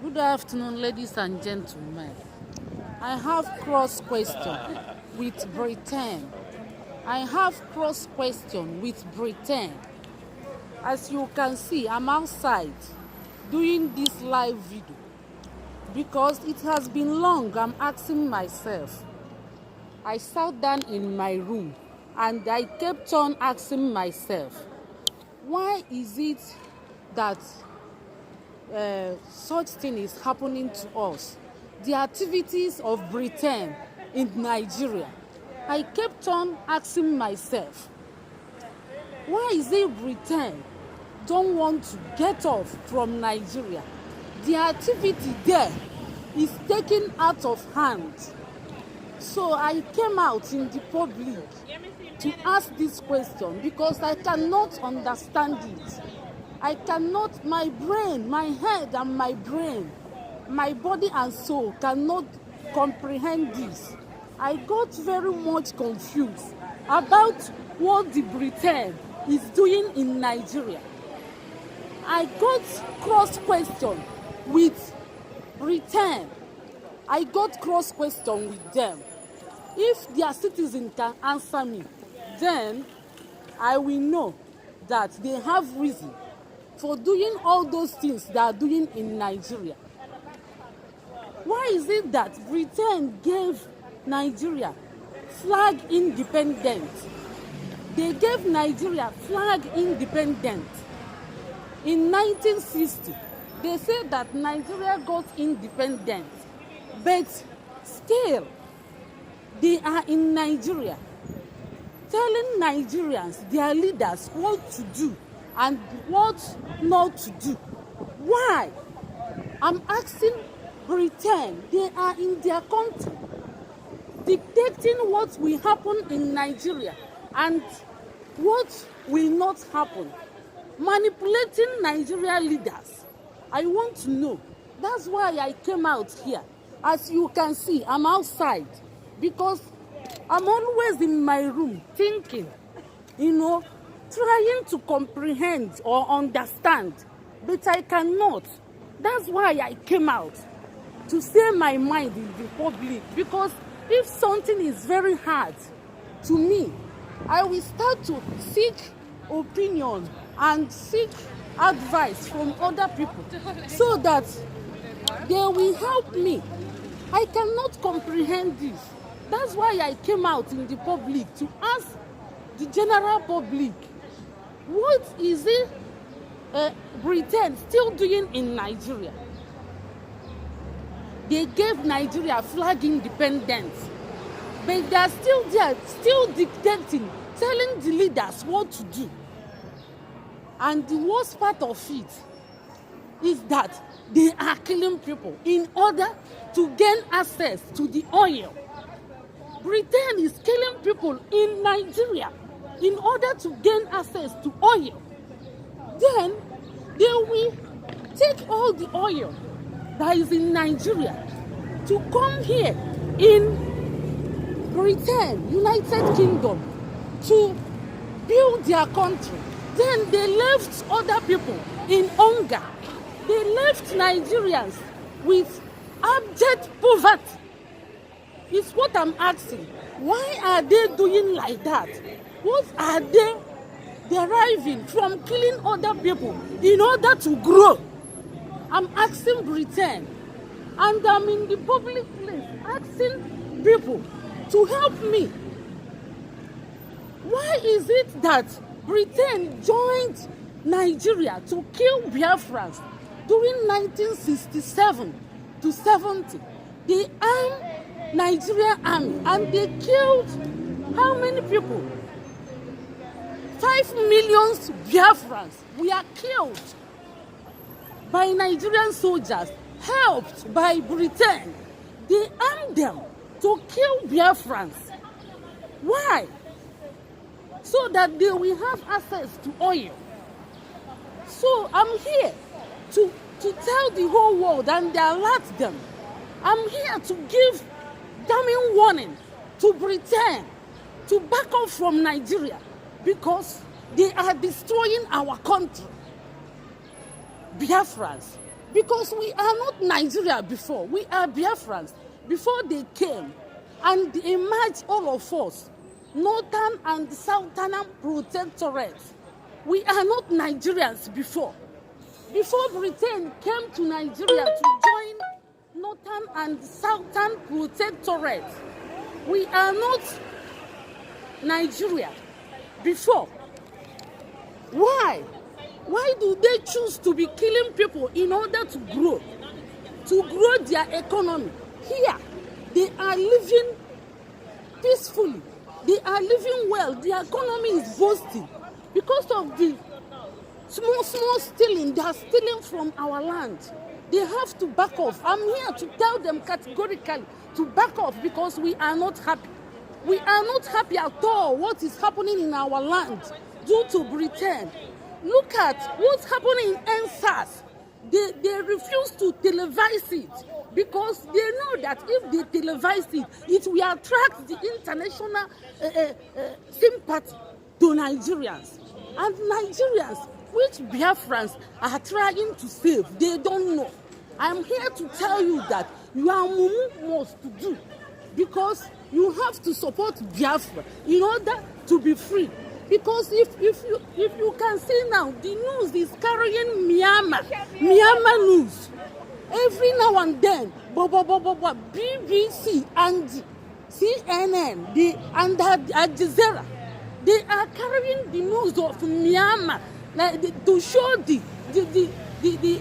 Good afternoon, ladies and gentlemen. I have cross question with Britain. I have cross question with Britain. As you can see, I'm outside doing this live video because it has been long. I'm asking myself. I sat down in my room and I kept on asking myself, why is it that such thing is happening to us? The activities of Britain in Nigeria. I kept on asking myself, why is it Britain don't want to get off from Nigeria? The activity there is taken out of hand. So I came out in the public to ask this question because I cannot understand it. I cannot, my brain, my head and my brain, my body and soul cannot comprehend this. I got very much confused about what the Britain is doing in Nigeria. I got cross question with Britain. I got cross question with them. If their citizens can answer me, then I will know that they have reason for doing all those things they are doing in Nigeria. Why is it that Britain gave Nigeria flag independence? They gave Nigeria flag independence in 1960. They said that Nigeria got independence, but still they are in Nigeria telling Nigerians, their leaders, what to do and what not to do. Why? I'm asking Britain. They are in their country dictating what will happen in Nigeria and what will not happen, manipulating Nigeria leaders. I want to know. That's why I came out here. As you can see, I'm outside because I'm always in my room thinking, trying to comprehend or understand, but I cannot. That's why I came out to say my mind in the public, because if something is very hard to me, I will start to seek opinion and seek advice from other people so that they will help me. I cannot comprehend this. That's why I came out in the public to ask the general public, what is it Britain still doing in Nigeria? They gave Nigeria flag independence, but they are still there, still dictating, telling the leaders what to do. And the worst part of it is that they are killing people in order to gain access to the oil. Britain is killing people in Nigeria in order to gain access to oil. Then they will take all the oil that is in Nigeria to come here in Britain, United Kingdom, to build their country. Then they left other people in hunger. They left Nigerians with abject poverty. It's what I'm asking. Why are they doing like that? What are they deriving from killing other people in order to grow? I'm asking Britain, and I'm in the public place asking people to help me. Why is it that Britain joined Nigeria to kill Biafrans during 1967 to 70? They armed Nigerian army and they killed how many people? 5 million Biafrans were killed by Nigerian soldiers, helped by Britain. They armed them to kill Biafrans. Why? So that they will have access to oil. So I'm here to tell the whole world and alert them. I'm here to give damning warning to Britain to back off from Nigeria because they are destroying our country. Biafrans, Because we are not Nigeria before. We are Biafrans. Before they came and emerged, all of us, northern and southern protectorates. We are not Nigerians before. Before Britain came to Nigeria to join northern and southern protectorates, we are not Nigeria before. Why? Why do they choose to be killing people in order to grow their economy? Here, they are living peacefully. They are living well. The economy is boosting because of the small stealing. They are stealing from our land. They have to back off. I'm here to tell them categorically to back off because we are not happy. We are not happy at all what is happening in our land due to Britain. Look at what's happening in NSAS. They refuse to televise it because they know that if they televise it, it will attract the international sympathy to Nigerians. And Nigerians, which Biafrans are trying to save, they don't know. I'm here to tell you that you are must to do because you have to support Biafra in order to be free. Because if you can see now, the news is carrying Myanmar news. Every now and then, BBC and CNN, and Al Jazeera, they are carrying the news of Myanmar to show the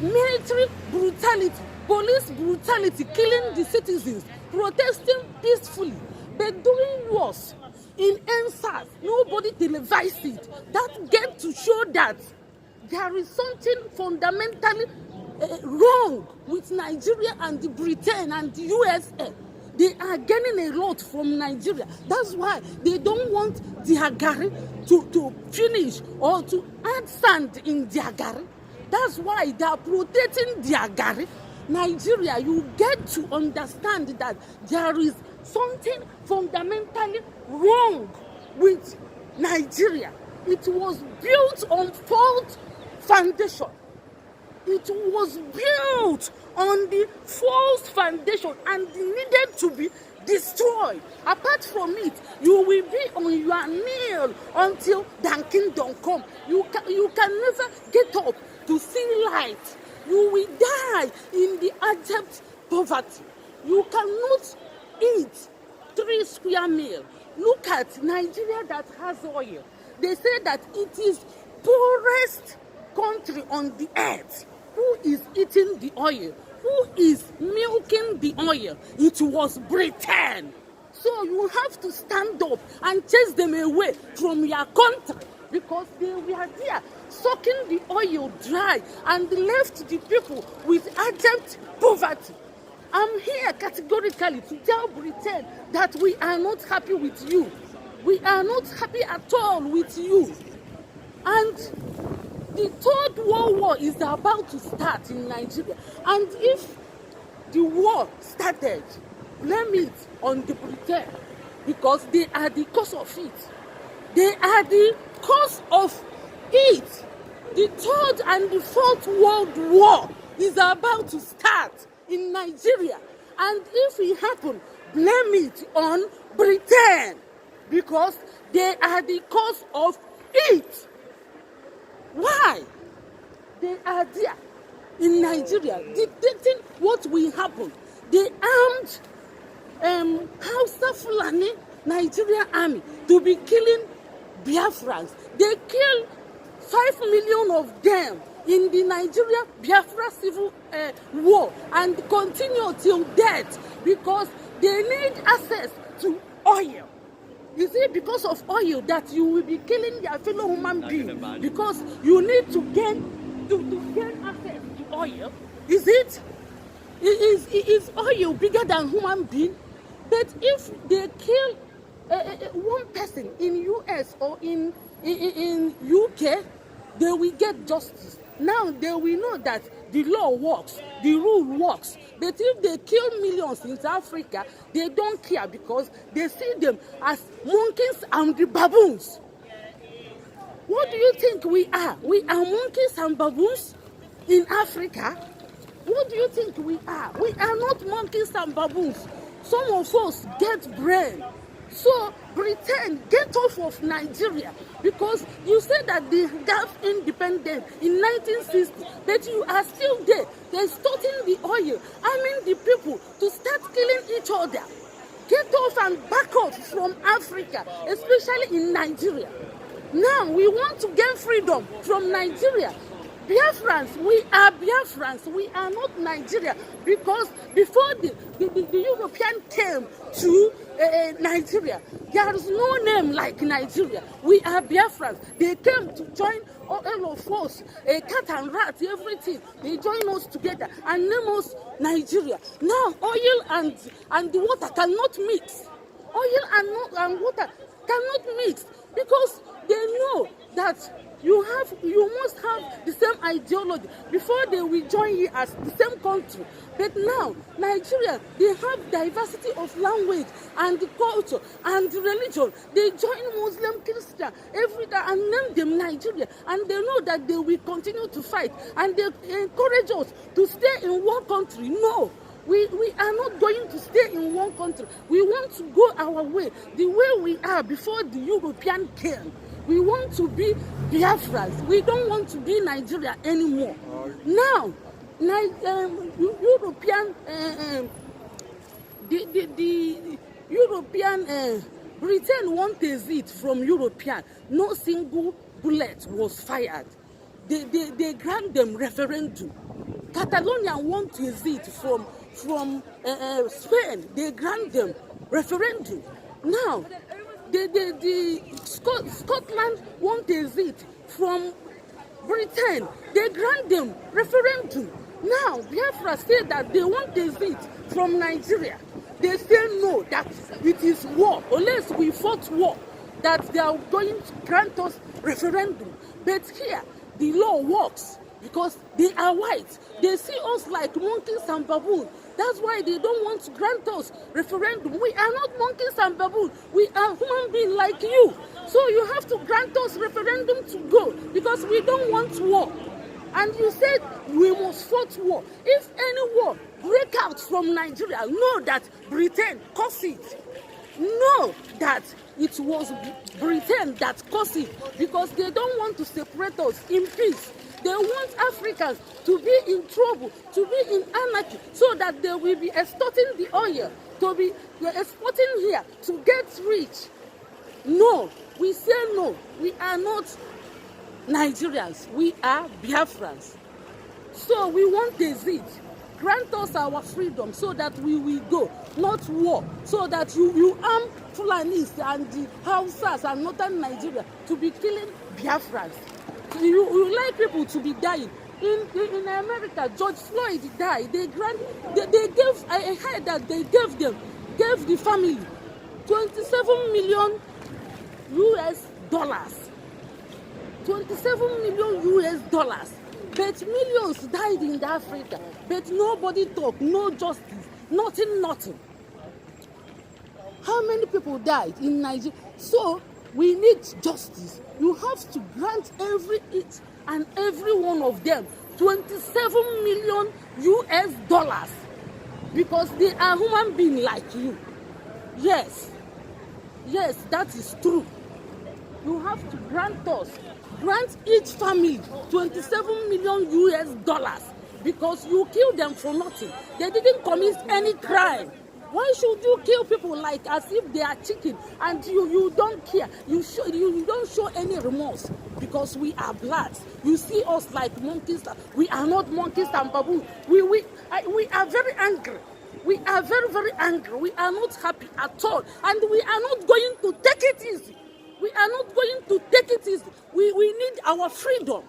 military brutality, police brutality, killing the citizens, protesting peacefully, but doing worse. In NSAS, nobody televised it. That get to show that there is something fundamentally wrong with Nigeria and Britain and the USA. They are getting a lot from Nigeria. That's why they don't want their gari to finish or to add sand in their gari. That's why they are protecting their gari. Nigeria, you get to understand that there is something fundamentally wrong with Nigeria. It was built on false foundation. It was built on the false foundation and needed to be destroyed. Apart from it, you will be on your knee until the kingdom come. You can never get up to see light. You will die in the abject poverty. You cannot eat 3 square meals. Look at Nigeria that has oil. They say that it is poorest country on the earth. Who is eating the oil? Who is milking the oil? It was Britain. So you have to stand up and chase them away from your country because they were there sucking the oil dry and left the people with abject poverty. I'm here categorically to tell Britain that we are not happy with you. We are not happy at all with you. And the Third World War is about to start in Nigeria. And if the war started, blame it on the Britain because they are the cause of it. They are the cause of it. The Third and the Fourth World War is about to start in Nigeria. And if it happens, blame it on Britain because they are the cause of it. Why? They are there in Nigeria dictating what will happen. They armed Hausa Fulani Nigerian army to be killing Biafrans. They killed 5 million of them in the Nigeria Biafra civil war and continue till death because they need access to oil. Is it because of oil that you will be killing your fellow human being? Because you need to gain access to oil? Is it? Is oil bigger than human being? But if they kill one person in US or in UK, they will get justice. Now they will know that the law works, the rule works. But if they kill millions in Africa, they don't care because they see them as monkeys and the baboons. What do you think we are? We are monkeys and baboons in Africa? What do you think we are? We are not monkeys and baboons. Some of us get brain. So Britain, get off of Nigeria, because you said that they got independent in 1960, but you are still there. They're extorting the oil, the people to start killing each other. Get off and back off from Africa, especially in Nigeria. Now we want to gain freedom from Nigeria. Biafrans, we are Biafrans. We are not Nigeria, because before the European came to Nigeria, there is no name like Nigeria. We are Biafrans. They came to join all of us, cat and rat, everything. They join us together and name us Nigeria. Now oil and the water cannot mix. Oil and water cannot mix, because they know that you must have the same ideology before they will join you as the same country. But now Nigeria, they have diversity of language and culture and religion. They join Muslim, Christian, everything, and name them Nigeria, and they know that they will continue to fight, and they encourage us to stay in one country. No, we are not going to stay in one country. We want to go our way, the way we are before the European came. We want to be Biafrans. We don't want to be Nigeria anymore. Now, European, the European, Britain want exit from European. No single bullet was fired. They grant them referendum. Catalonia want to exit from Spain. They grant them referendum. Now, Scotland want exit from Britain. They grant them referendum. Now, Biafra say that they want exit from Nigeria. They say no, that it is war. Unless we fought war, that they are going to grant us referendum. But here, the law works, because they are white. They see us like monkeys and baboons. That's why they don't want to grant us referendum. We are not monkeys and baboons. We are human beings like you. So you have to grant us referendum to go, because we don't want war. And you said we must fight war. If any war break out from Nigeria, know that Britain caused it. Know that it was Britain that caused it, because they don't want to separate us in peace. They want Africans to be in trouble, to be in anarchy, so that they will be extorting the oil, to be exporting here, to get rich. No, we say no. We are not Nigerians. We are Biafrans. So we want exit. Grant us our freedom so that we will go, not war. So that you arm Fulanis and the Hausas and northern Nigeria to be killing Biafrans. You like people to be dying. In America, George Floyd died. They gave, I heard that they gave the family $27 million US dollars. $27 million US dollars. But millions died in Africa. But nobody talked, no justice, nothing. How many people died in Nigeria? So we need justice. You have to grant each and every one of them $27 million US dollars, because they are human beings like you. Yes, that is true. You have to grant each family $27 million US dollars, because you kill them for nothing. They didn't commit any crime. Why should you kill people like as if they are chicken, and you don't care? You don't show any remorse, because we are blacks. You see us like monkeys. We are not monkeys and baboons. We are very angry. We are very, very angry. We are not happy at all, and we are not going to take it easy. We are not going to take it easy. We need our freedom.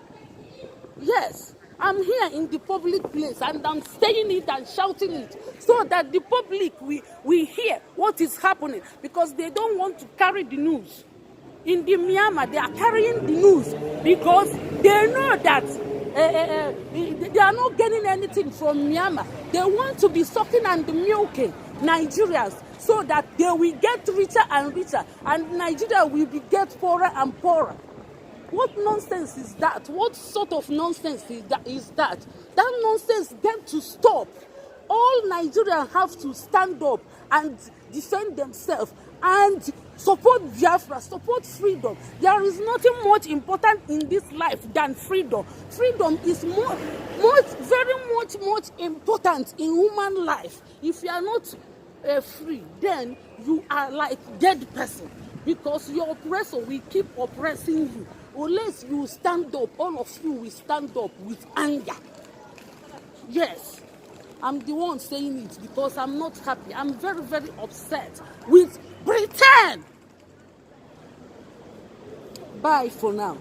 Yes. I'm here in the public place, and I'm saying it and shouting it so that the public will hear what is happening, because they don't want to carry the news. In the Myanmar, they are carrying the news because they know that they are not getting anything from Myanmar. They want to be sucking and milking Nigerians so that they will get richer and richer, and Nigeria will get poorer and poorer. What nonsense is that? What sort of nonsense is that? That nonsense got to stop. All Nigerians have to stand up and defend themselves and support Biafra, support freedom. There is nothing much important in this life than freedom. Freedom is very much important in human life. If you are not free, then you are like dead person, because your oppressor will keep oppressing you. Unless you stand up, all of you will stand up with anger. Yes, I'm the one saying it because I'm not happy. I'm very upset with Britain. Bye for now.